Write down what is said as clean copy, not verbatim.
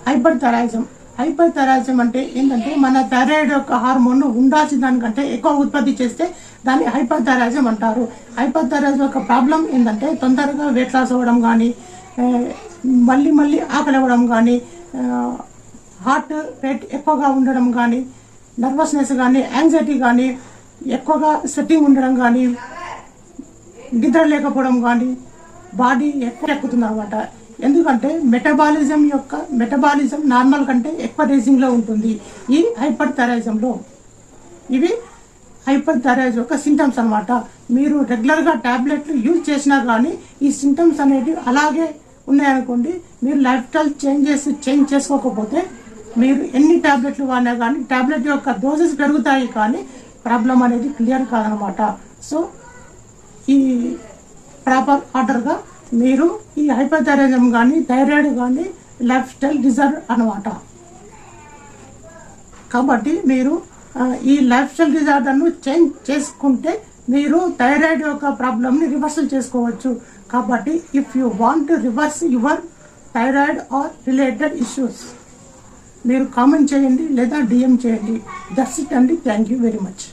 Hyper థైరాయిజం అంటే ఏంటంటే మన థైరాయిడ్ యొక్క హార్మోన్ ఉండాల్సిన దానికంటే ఎక్కువ ఉత్పత్తి చేస్తే దాన్ని హైపర్ థైరాయిజం అంటారు. హైపర్ థైరాయిజం యొక్క ప్రాబ్లం ఏంటంటే తొందరగా వెయిట్ లాస్ అవ్వడం కానీ, మళ్ళీ ఆకలి అవ్వడం కానీ, హార్ట్ రేట్ ఎక్కువగా ఉండడం కానీ, నర్వస్నెస్ కానీ, యాంగ్జైటీ కానీ, ఎక్కువగా స్వెట్టింగ్ ఉండడం కానీ, నిద్ర లేకపోవడం కానీ, బాడీ ఎక్కుతుంది అనమాట. ఎందుకంటే మెటబాలిజం నార్మల్ కంటే ఎక్కువ రేసింగ్లో ఉంటుంది ఈ హైపర్ థైరాయిజంలో. ఇవి హైపర్ థైరాయిజం యొక్క సింటమ్స్ అనమాట. మీరు రెగ్యులర్గా ట్యాబ్లెట్లు యూజ్ చేసినా కానీ ఈ సింటమ్స్ అనేవి అలాగే ఉన్నాయనుకోండి, మీరు లైఫ్ స్టైల్ చేంజ్ చేసుకోకపోతే మీరు ఎన్ని ట్యాబ్లెట్లు వాడినా కానీ ట్యాబ్లెట్ యొక్క డోసెస్ పెరుగుతాయి కానీ ప్రాబ్లం అనేది క్లియర్ కాదనమాట. సో ఈ ప్రాపర్ ఆర్డర్గా మీరు ఈ హైపర్ థైరాయిజం కానీ, థైరాయిడ్ కానీ లైఫ్ స్టైల్ డిజార్డర్ అనమాట. కాబట్టి మీరు ఈ లైఫ్ స్టైల్ డిజార్డర్ను చేంజ్ చేసుకుంటే మీరు థైరాయిడ్ యొక్క ప్రాబ్లమ్ని రివర్సల్ చేసుకోవచ్చు. కాబట్టి if you want to reverse your thyroid or related issues మీరు కామెంట్ చేయండి లేదా డిఎం చేయండి. దట్స్ ఇట్ అండి. Thank you very much.